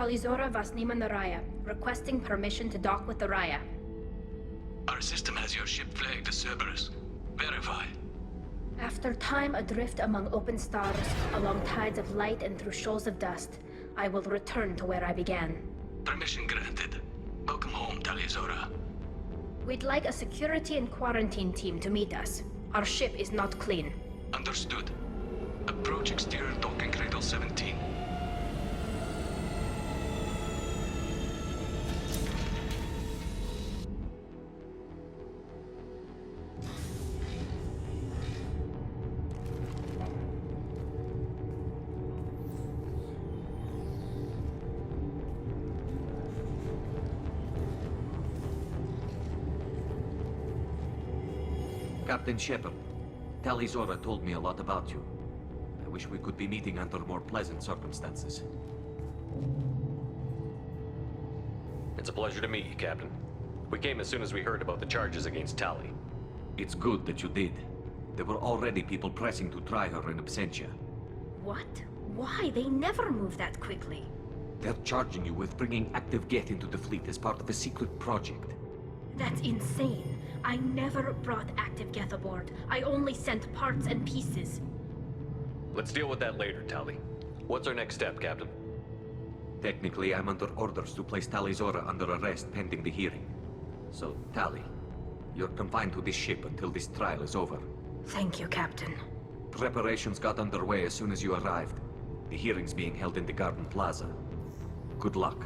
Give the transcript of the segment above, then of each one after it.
Talizora Vasnima Naraya, requesting permission to dock with the Raya. Our system has your ship flagged as Cerberus. Verify. After time adrift among open stars, along tides of light and through shoals of dust, I will return to where I began. Permission granted. Welcome home, Talizora. We'd like a security and quarantine team to meet us. Our ship is not clean. Understood. Approach exterior docking cradle 17. Captain Shepard, Talizora told me a lot about you. I wish we could be meeting under more pleasant circumstances. It's a pleasure to meet you, Captain. We came as soon as we heard about the charges against Tali. It's good that you did. There were already people pressing to try her in absentia. What? Why? They never move that quickly. They're charging you with bringing active Geth into the fleet as part of a secret project. That's insane. I never brought active Geth aboard. I only sent parts and pieces. Let's deal with that later, Tali. What's our next step, Captain? Technically, I'm under orders to place Talizora under arrest pending the hearing. So, Tali, you're confined to this ship until this trial is over. Thank you, Captain. Preparations got underway as soon as you arrived. The hearing's being held in the Garden Plaza. Good luck.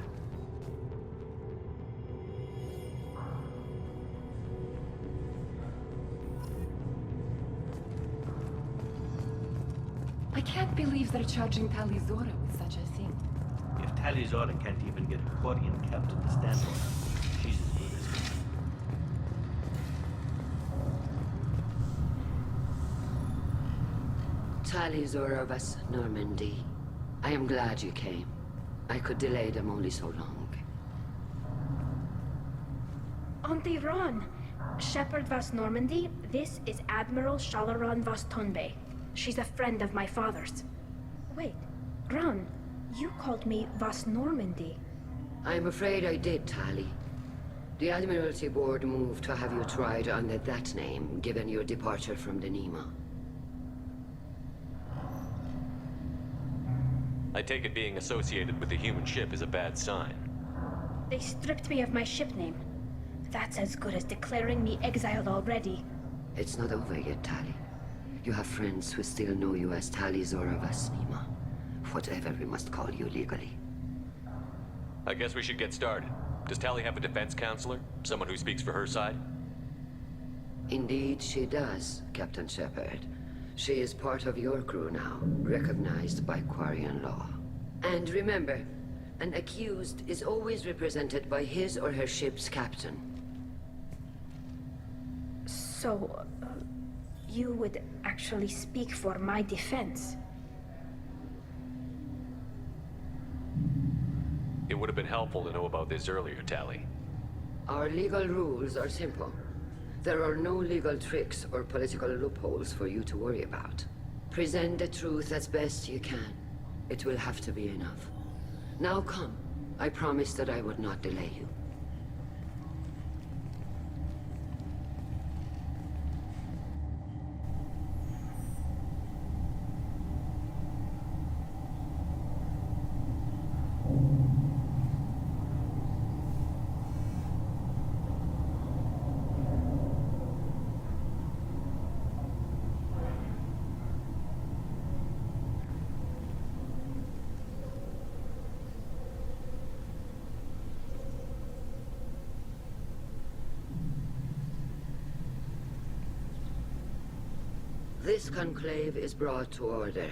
I can't believe they're charging Talizora with such a thing. If Talizora can't even get a Quarian captain to stand on her, she's as good as gone. Talizora vas Normandy. I am glad you came. I could delay them only so long. Auntie Ron! Shepard Vas Normandy, this is Admiral Shalaran Vas Tonbe. She's a friend of my father's. Wait, Ron, you called me Vas Normandy. I'm afraid I did, Tali. The Admiralty Board moved to have you tried under that name, given your departure from the Nima. I take it being associated with the human ship is a bad sign. They stripped me of my ship name. That's as good as declaring me exiled already. It's not over yet, Tali. You have friends who still know you as Talizora vas Nima. Whatever we must call you legally. I guess we should get started. Does Tali have a defense counselor? Someone who speaks for her side? Indeed she does, Captain Shepard. She is part of your crew now, recognized by Quarian law. And remember, an accused is always represented by his or her ship's captain. So, you would actually speak for my defense? It would have been helpful to know about this earlier, Tali. Our legal rules are simple. There are no legal tricks or political loopholes for you to worry about. Present the truth as best you can. It will have to be enough. Now come. I promised that I would not delay you. This conclave is brought to order.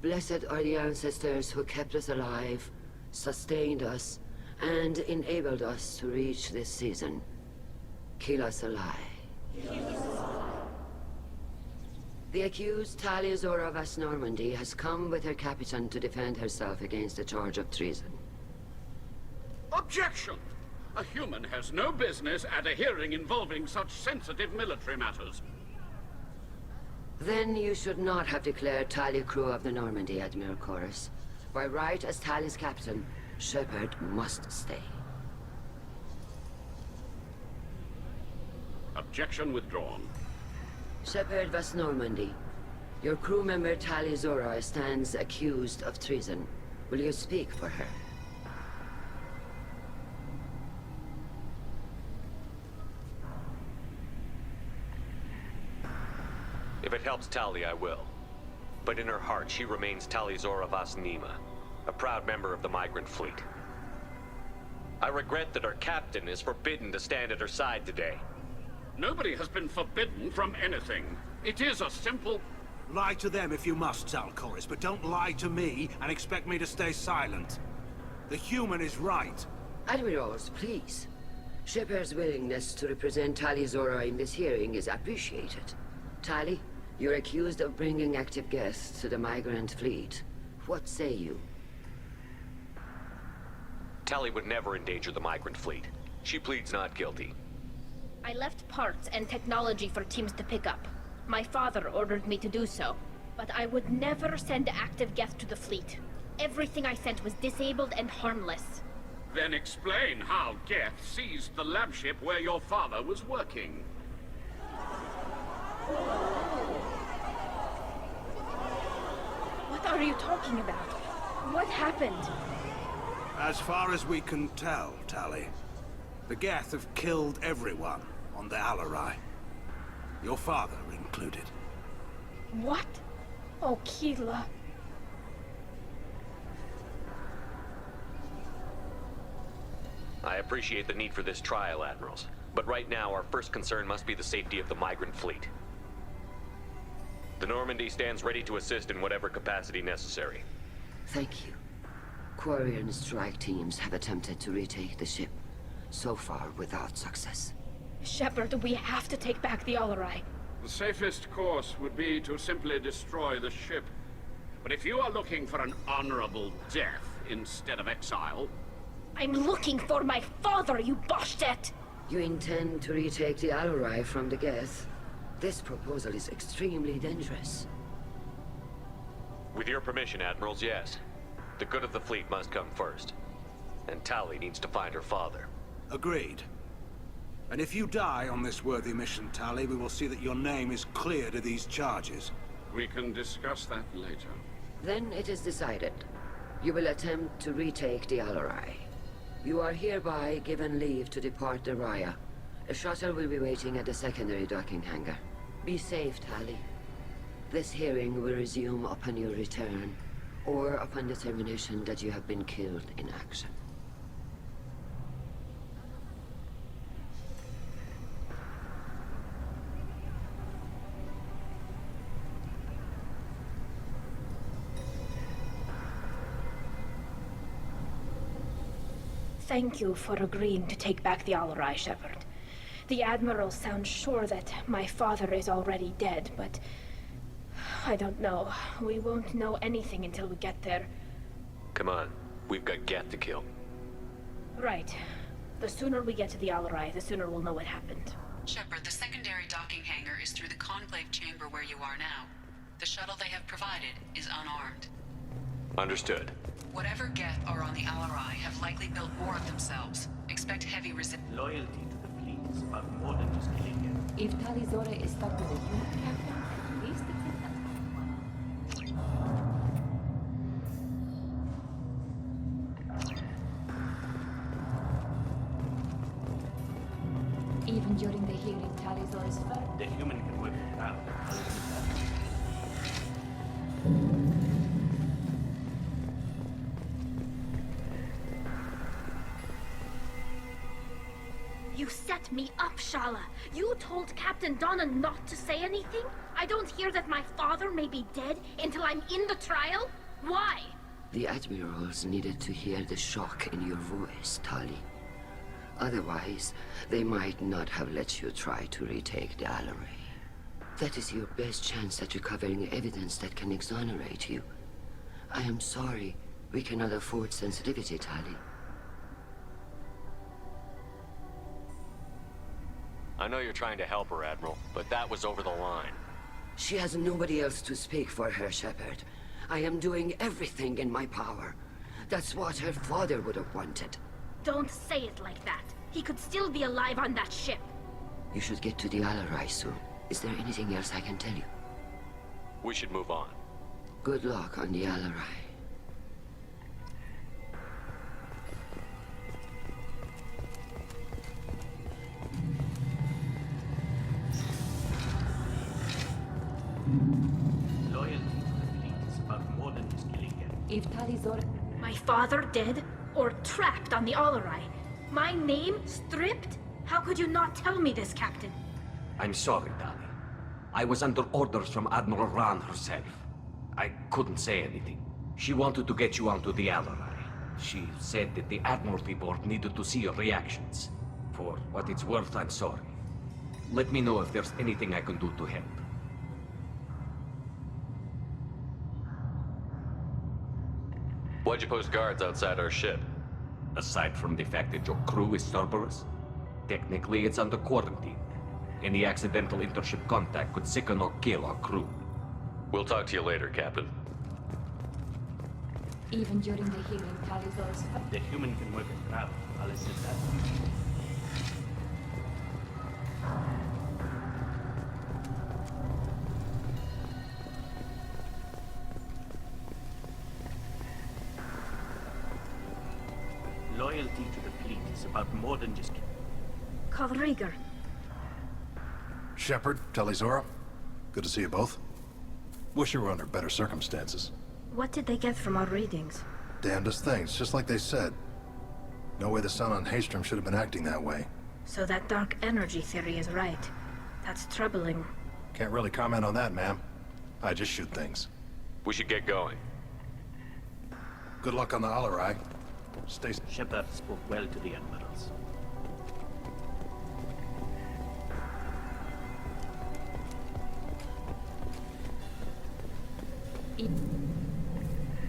Blessed are the ancestors who kept us alive, sustained us, and enabled us to reach this season. Keep us alive. The accused Talizora vas Normandy has come with her captain to defend herself against a charge of treason. Objection! A human has no business at a hearing involving such sensitive military matters. Then you should not have declared Tali crew of the Normandy, Admiral Chorus, By right as Tali's captain, Shepard must stay. Objection withdrawn. Shepard was Normandy. Your crew member Tali Zora stands accused of treason. Will you speak for her? If it helps Tali, I will. But in her heart, she remains Tali Zora Vas Nima, a proud member of the migrant fleet. I regret that her captain is forbidden to stand at her side today. Nobody has been forbidden from anything. It is a simple... Lie to them if you must, Salcoris, but don't lie to me and expect me to stay silent. The human is right. Admirals, please. Shepard's willingness to represent Tali Zora in this hearing is appreciated. Tali, you're accused of bringing active guests to the migrant fleet. What say you? Tali would never endanger the migrant fleet. She pleads not guilty. I left parts and technology for teams to pick up. My father ordered me to do so, but I would never send active guests to the fleet. Everything I sent was disabled and harmless. Then explain how Geth seized the lab ship where your father was working. What are you talking about? What happened? As far as we can tell, Tali, the Geth have killed everyone on the Alarai. Your father included. What? Oh, Keela. I appreciate the need for this trial, Admirals. But right now, our first concern must be the safety of the migrant fleet. The Normandy stands ready to assist in whatever capacity necessary. Thank you. Quarian strike teams have attempted to retake the ship, so far without success. Shepard, we have to take back the Alarai. The safest course would be to simply destroy the ship. But if you are looking for an honorable death instead of exile... I'm looking for my father, you bastet! You intend to retake the Alarai from the Geth? This proposal is extremely dangerous. With your permission, Admirals, yes. The good of the fleet must come first. And Tali needs to find her father. Agreed. And if you die on this worthy mission, Tali, we will see that your name is cleared of these charges. We can discuss that later. Then it is decided. You will attempt to retake the Alarai. You are hereby given leave to depart the Raya. A shuttle will be waiting at the secondary docking hangar. Be safe, Tali. This hearing will resume upon your return, or upon determination that you have been killed in action. Thank you for agreeing to take back the Alarai, Shepard. The Admiral sounds sure that my father is already dead, but... I don't know. We won't know anything until we get there. Come on. We've got Geth to kill. Right. The sooner we get to the Alarai, the sooner we'll know what happened. Shepard, the secondary docking hangar is through the conclave chamber where you are now. The shuttle they have provided is unarmed. Understood. Whatever Geth are on the Alarai have likely built more of themselves. Expect heavy resistance. Loyalty to the fleet is about more than just killing him. If Tali Zora is stuck with a human captain, at least it's in that. Even during the hearing, Tali Zora's firm. The human can whip it out. You set me up, Shala. You told Captain Donna not to say anything? I don't hear that my father may be dead until I'm in the trial? Why? The Admirals needed to hear the shock in your voice, Tali. Otherwise, they might not have let you try to retake the Alarai. That is your best chance at recovering evidence that can exonerate you. I am sorry. We cannot afford sensitivity, Tali. I know you're trying to help her, Admiral, but that was over the line. She has nobody else to speak for her, Shepard. I am doing everything in my power. That's what her father would have wanted. Don't say it like that. He could still be alive on that ship. You should get to the Alarai soon. Is there anything else I can tell you? We should move on. Good luck on the Alarai. Loyalty to the fleet is about more than just killing them. If Tali Zora... My father dead or trapped on the Alarai. My name stripped? How could you not tell me this, Captain? I'm sorry, Tali. I was under orders from Admiral Ran herself. I couldn't say anything. She wanted to get you onto the Alarai. She said that the Admiralty Board needed to see your reactions. For what it's worth, I'm sorry. Let me know if there's anything I can do to help. Why'd you post guards outside our ship? Aside from the fact that your crew is Cerberus, technically it's under quarantine. Any accidental intership contact could sicken or kill our crew. We'll talk to you later, Captain. Even during the healing, Tali Zora's... The human can work a crowd. I'll admit that. Loyalty to the fleet is about more than just... Kalrieger. Shepard, Tali Zora. Good to see you both. Wish you were under better circumstances. What did they get from our readings? Damnedest things, just like they said. No way the sun on Haystrom should have been acting that way. So that dark energy theory is right. That's troubling. Can't really comment on that, ma'am. I just shoot things. We should get going. Good luck on the Alarai. Stay... Shepard spoke well to the admirals.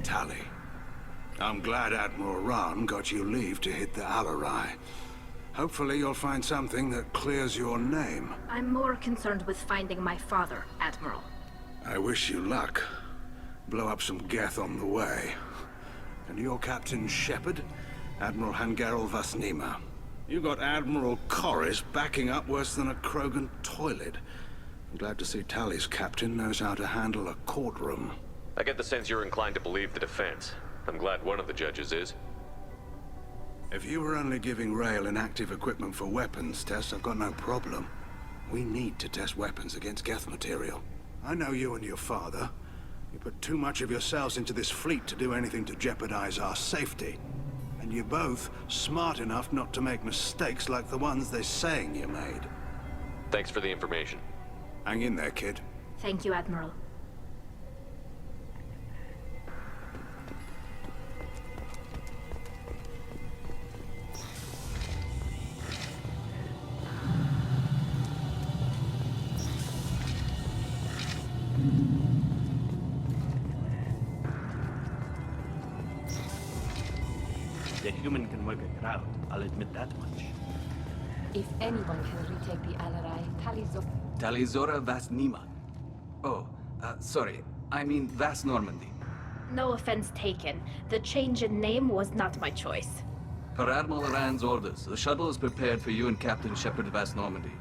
Tali. I'm glad Admiral Ran got you leave to hit the Alarai. Hopefully you'll find something that clears your name. I'm more concerned with finding my father, Admiral. I wish you luck. Blow up some Geth on the way. And your Captain Shepard? Admiral Hangarel Vasnima. You got Admiral Corris backing up worse than a Krogan toilet. I'm glad to see Tali's captain knows how to handle a courtroom. I get the sense you're inclined to believe the defense. I'm glad one of the judges is. If you were only giving Rail inactive equipment for weapons tests, I've got no problem. We need to test weapons against Geth material. I know you and your father. You put too much of yourselves into this fleet to do anything to jeopardize our safety. And you're both smart enough not to make mistakes like the ones they're saying you made. Thanks for the information. Hang in there, kid. Thank you, Admiral. The human can work a crowd. I'll admit that much. If anyone can retake the Alarai, Tali Zora... Tali Zora Vasnima. Oh, sorry. I mean Vas Normandy. No offense taken. The change in name was not my choice. Per Admiral Rand's orders, the shuttle is prepared for you and Captain Shepard Vas Normandy.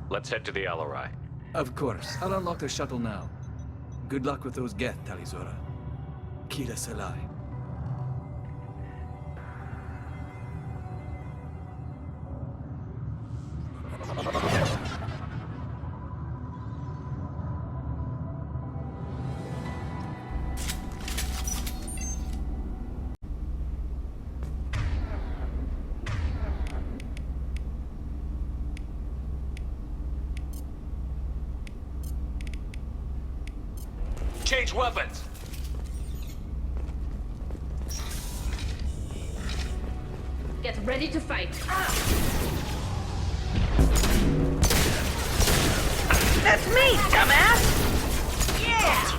Let's head to the Alarai. Of course. I'll unlock the shuttle now. Good luck with those Geth, Tali Zora. Kila Salai. Change weapons! Get ready to fight. That's me, dumbass! Yeah!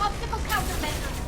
Obstacle countermeasures.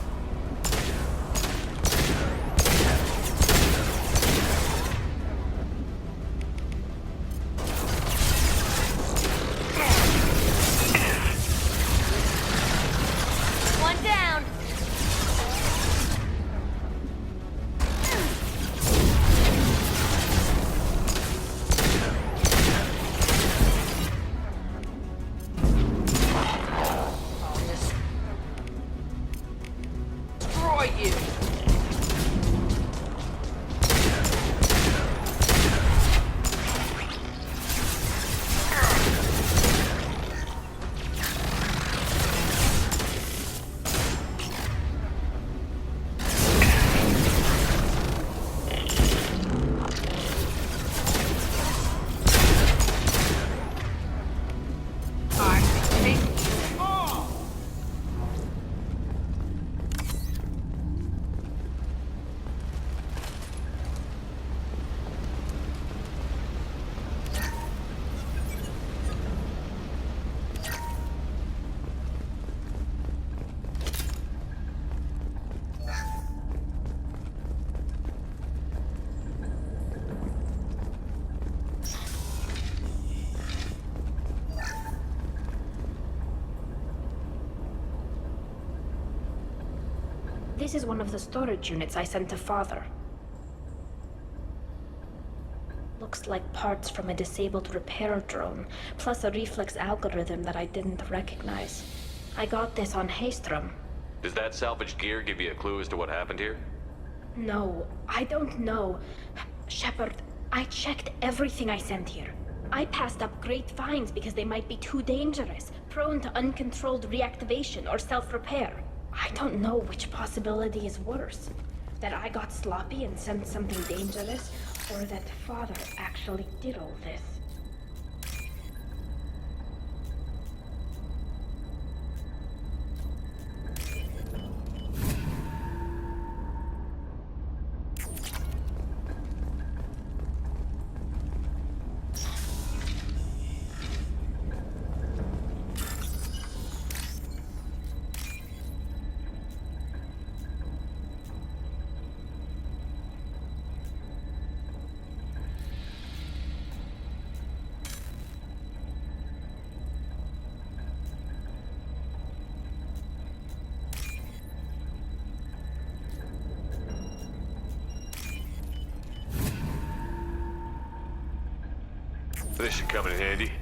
This is one of the storage units I sent to Father. Looks like parts from a disabled repair drone, plus a reflex algorithm that I didn't recognize. I got this on Haystrom. Does that salvaged gear give you a clue as to what happened here? No, I don't know. Shepard, I checked everything I sent here. I passed up great finds because they might be too dangerous, prone to uncontrolled reactivation or self-repair. I don't know which possibility is worse. That I got sloppy and sent something dangerous, or that Father actually did all this. This should come in handy.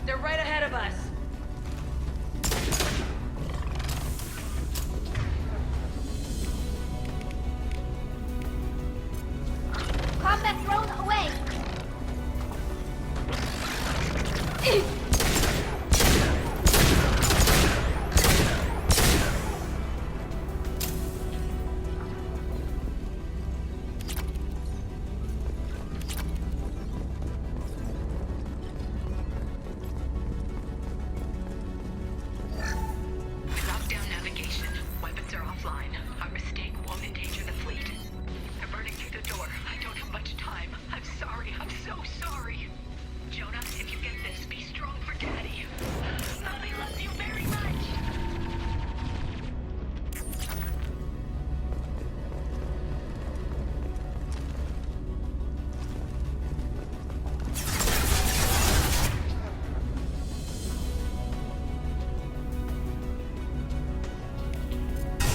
They're right ahead of us. Combat drone away! Lockdown navigation. Weapons are offline. Our mistake won't endanger the fleet. They're burning through the door. I don't have much time. I'm sorry. I'm so sorry. Jonah, if you get this, be strong for Daddy. Mommy loves you very much.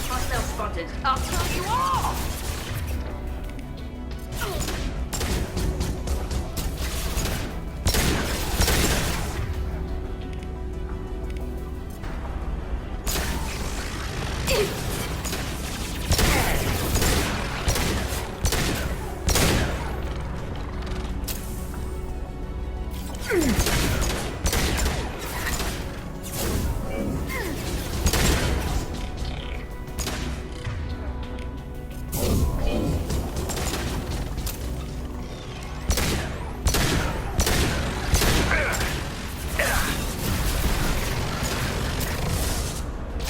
Hostile spotted. I'll kill you all!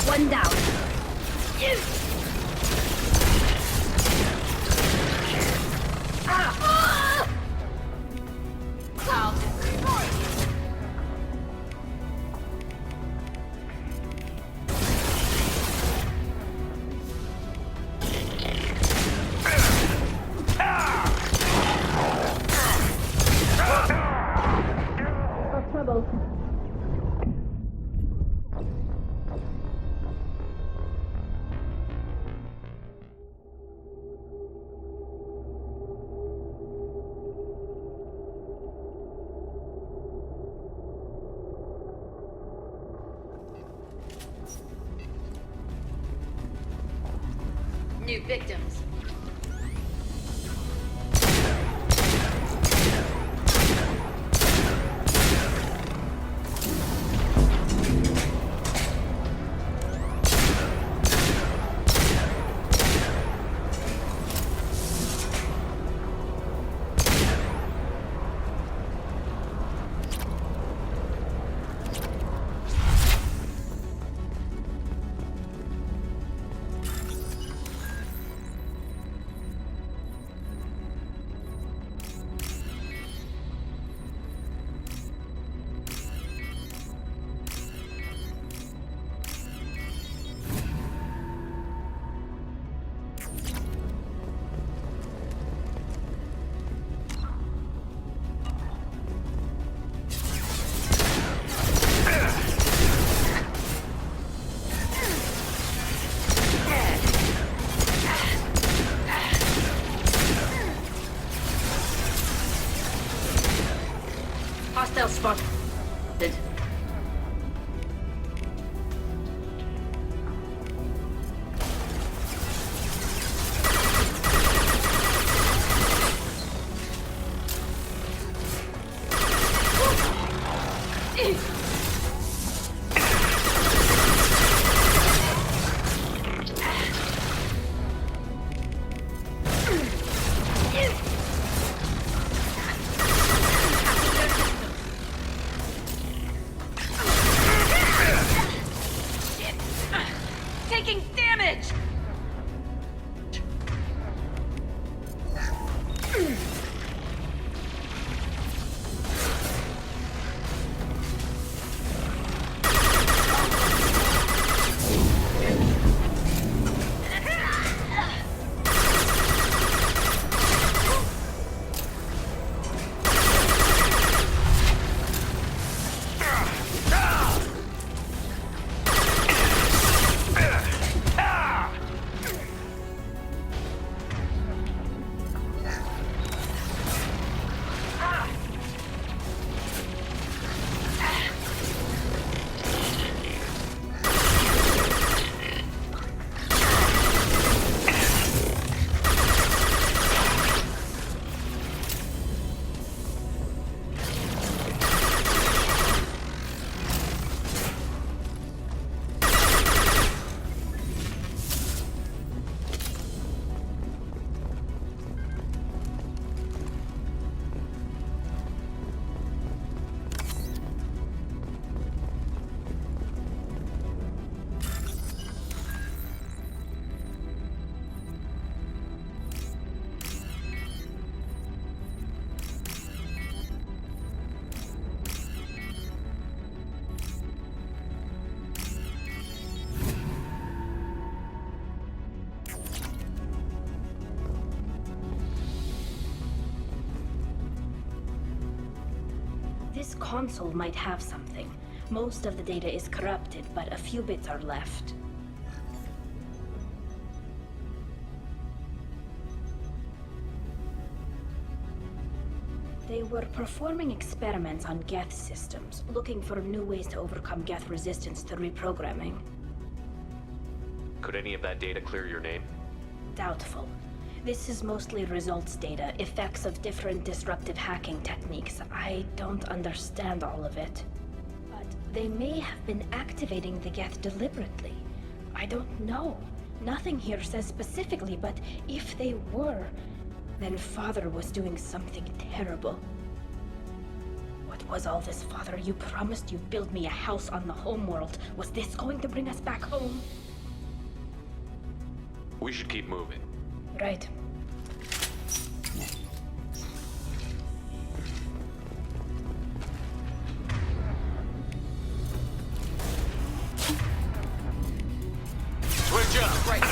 One down. I'll destroy you! Got trouble. New victims. taking damage! This console might have something. Most of the data is corrupted, but a few bits are left. They were performing experiments on Geth systems, looking for new ways to overcome Geth resistance to reprogramming. Could any of that data clear your name? Doubtful. This is mostly results data, effects of different disruptive hacking techniques. I don't understand all of it. But they may have been activating the Geth deliberately. I don't know. Nothing here says specifically, but if they were, then Father was doing something terrible. What was all this, Father? You promised you'd build me a house on the homeworld. Was this going to bring us back home? We should keep moving. Right. Switch up! Right.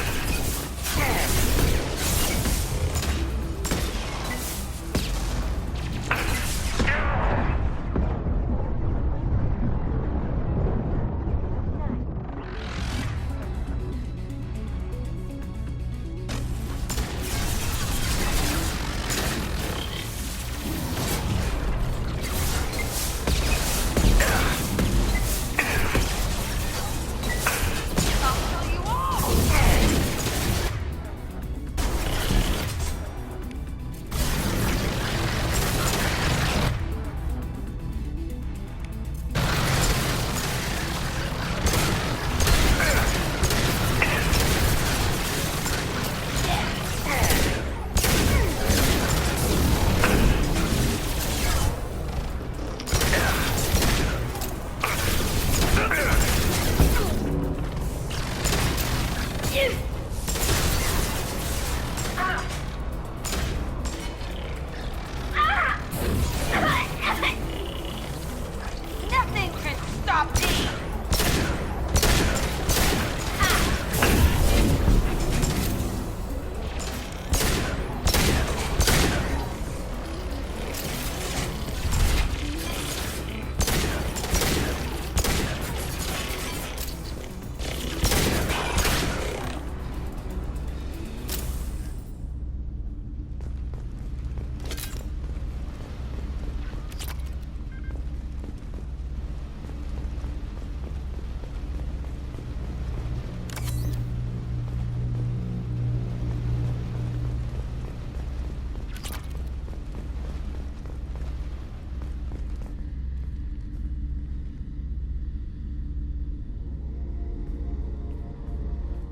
Nothing can stop me!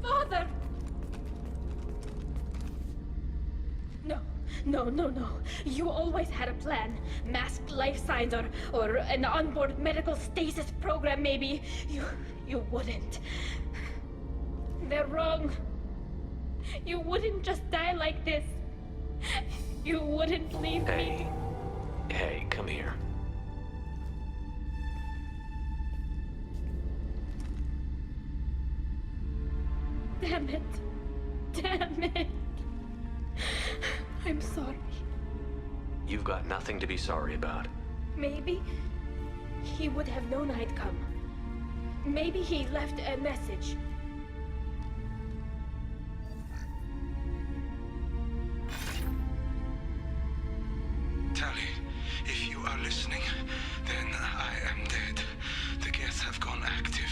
Father! No. You always had a plan. Masked life signs or an onboard medical stasis program, maybe. You wouldn't. They're wrong. You wouldn't just die like this. You wouldn't leave me. Hey, come here. Damn it. Damn it. I'm sorry. You've got nothing to be sorry about. Maybe he would have known I'd come. Maybe he left a message. Tali, if you are listening, then I am dead. The Geth have gone active.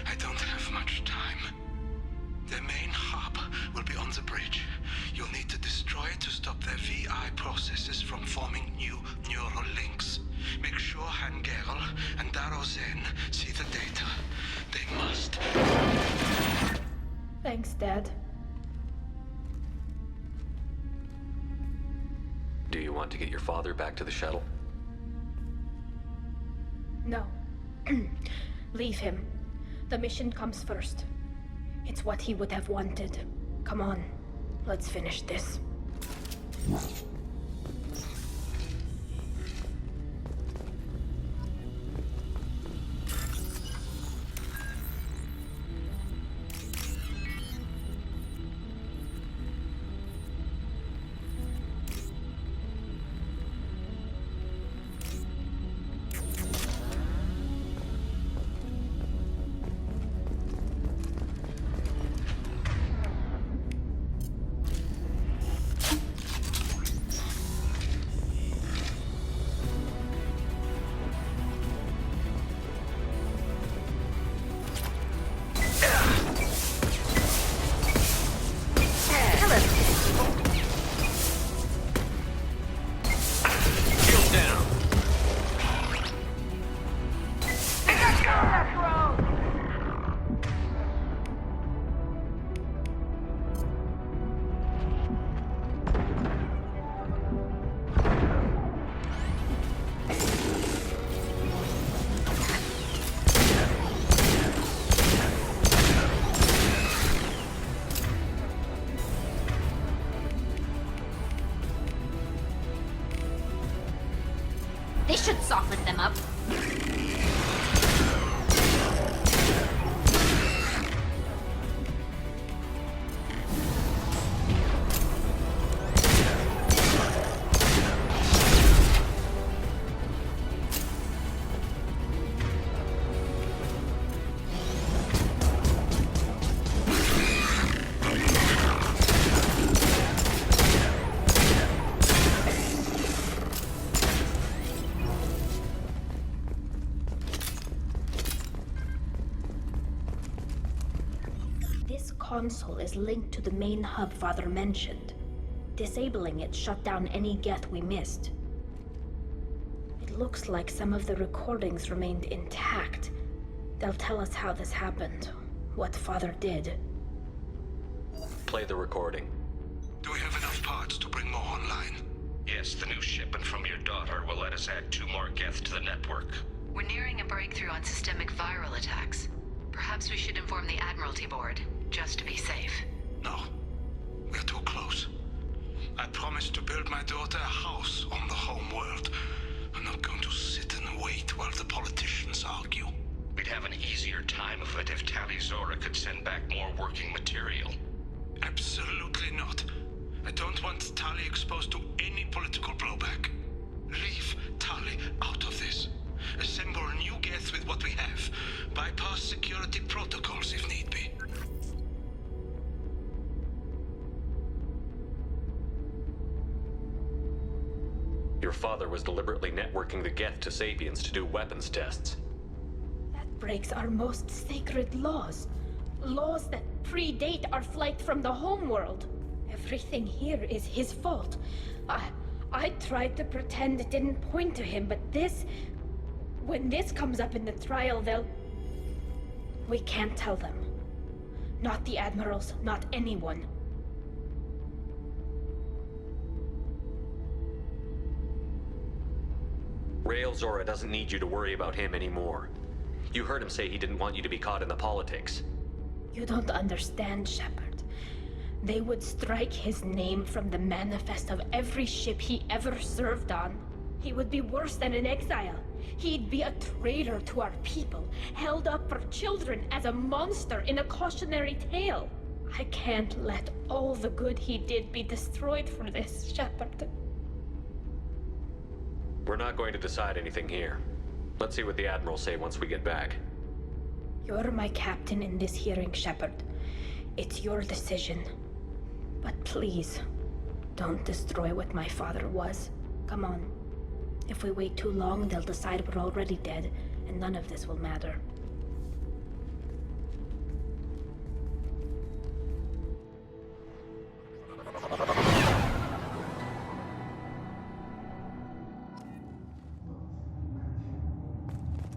I don't have much time. Their main hub will be on the bridge. You'll need to destroy it to stop their VI processes from forming new neural links. Make sure Hangerl and Darozen see the data. They must. Thanks, Dad. Do you want to get your father back to the shuttle? No. Leave him. The mission comes first. It's what he would have wanted. Come on, let's finish this. This should soften them up. Console is linked to the main hub Father mentioned. Disabling it shut down any Geth we missed. It looks like some of the recordings remained intact. They'll tell us how this happened, what Father did. Play the recording. Do we have enough parts to bring more online? Yes, the new shipment from your daughter will let us add 2 more Geth to the network. We're nearing a breakthrough on systemic viral attacks. Perhaps we should inform the Admiralty Board, just to be safe. No. We're too close. I promised to build my daughter a house on the home world. I'm not going to sit and wait while the politicians argue. We'd have an easier time of it if Tali Zora could send back more working material. Absolutely not. I don't want Tali exposed to any political blowback. Leave Tali out of this. Assemble new Geth with what we have. Bypass security protocols if need be. Your father was deliberately networking the Geth to Sapiens to do weapons tests. That breaks our most sacred laws. Laws that predate our flight from the homeworld. Everything here is his fault. I tried to pretend it didn't point to him, but this... When this comes up in the trial, they'll... We can't tell them. Not the admirals, not anyone. Rael Zora doesn't need you to worry about him anymore. You heard him say he didn't want you to be caught in the politics. You don't understand, Shepard. They would strike his name from the manifest of every ship he ever served on. He would be worse than an exile. He'd be a traitor to our people, held up for children as a monster in a cautionary tale. I can't let all the good he did be destroyed for this, Shepard. We're not going to decide anything here. Let's see what the Admiral say once we get back. You're my captain in this hearing, Shepard. It's your decision. But please, don't destroy what my father was. Come on. If we wait too long, they'll decide we're already dead, and none of this will matter.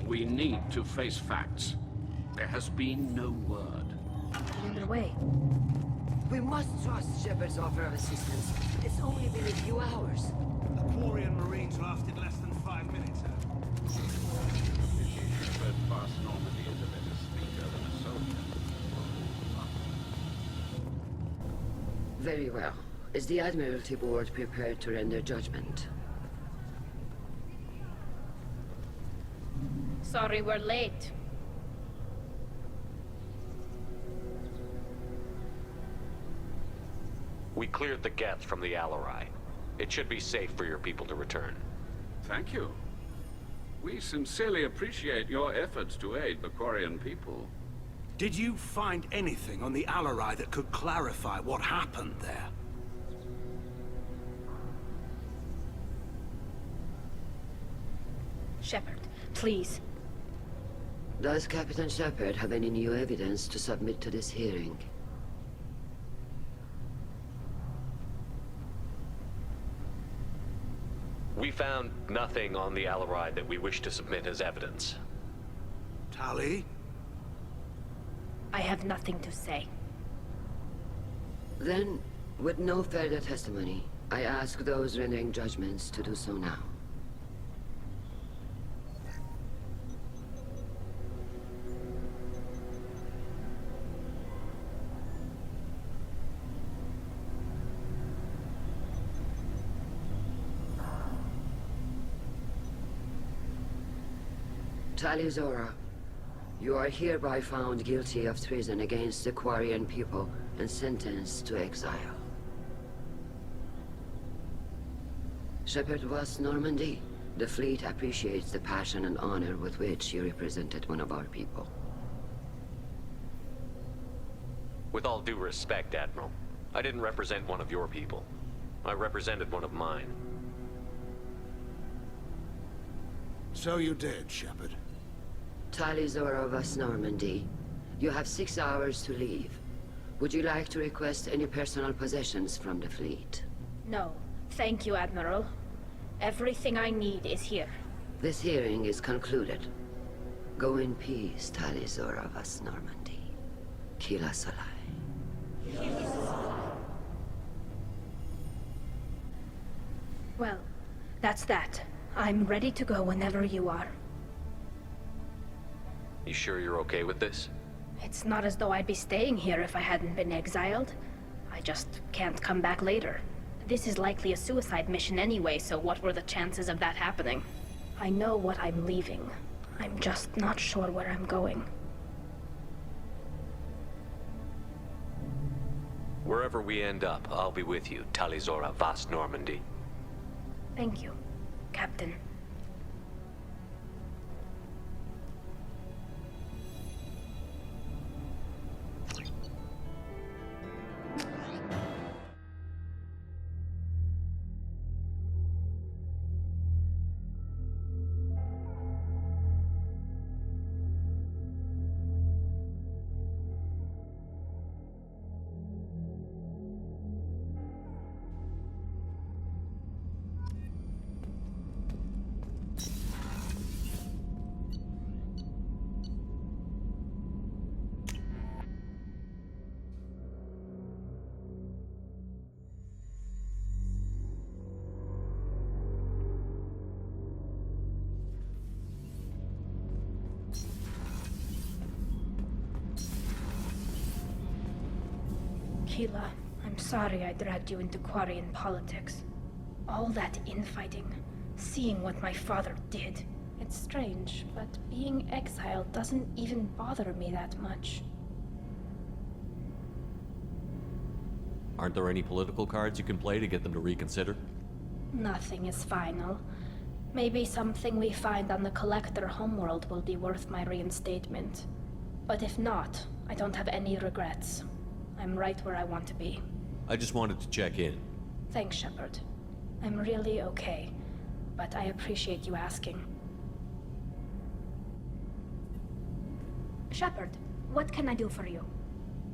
We need to face facts. There has been no word. Underway. We must trust Shepard's offer of assistance. It's only been a few hours. The Quarian Marines lasted less than 5 minutes. Shepard past Normandy is a better speaker than a soldier. Very well. Is the Admiralty Board prepared to render judgment? Sorry we're late. We cleared the Geth from the Alarai. It should be safe for your people to return. Thank you. We sincerely appreciate your efforts to aid the Quarian people. Did you find anything on the Alarai that could clarify what happened there? Shepard, please. Does Captain Shepard have any new evidence to submit to this hearing? We found nothing on the Alarai that we wish to submit as evidence. Tali? I have nothing to say. Then, with no further testimony, I ask those rendering judgments to do so now. Tali Zora, you are hereby found guilty of treason against the Quarian people and sentenced to exile. Shepard West Normandy, the fleet appreciates the passion and honor with which you represented one of our people. With all due respect, Admiral, I didn't represent one of your people. I represented one of mine. So you did, Shepard. Tali Zora West Normandy, you have 6 hours to leave. Would you like to request any personal possessions from the fleet? No. Thank you, Admiral. Everything I need is here. This hearing is concluded. Go in peace, Tali Zora West Normandy. Kila Salai. Well, that's that. I'm ready to go whenever you are. You sure you're okay with this? It's not as though I'd be staying here if I hadn't been exiled. I just can't come back later. This is likely a suicide mission anyway, so what were the chances of that happening? I know what I'm leaving. I'm just not sure where I'm going. Wherever we end up, I'll be with you, Tali Zora West Normandy. Thank you, Captain. Keela, I'm sorry I dragged you into Quarian politics. All that infighting, seeing what my father did. It's strange, but being exiled doesn't even bother me that much. Aren't there any political cards you can play to get them to reconsider? Nothing is final. Maybe something we find on the Collector homeworld will be worth my reinstatement. But if not, I don't have any regrets. I'm right where I want to be. I just wanted to check in. Thanks, Shepard. I'm really okay, but I appreciate you asking. Shepard, what can I do for you?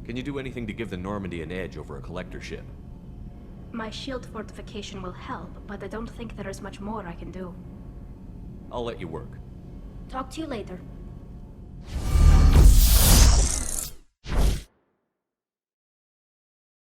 Can you do anything to give the Normandy an edge over a Collector ship? My shield fortification will help, but I don't think there is much more I can do. I'll let you work. Talk to you later.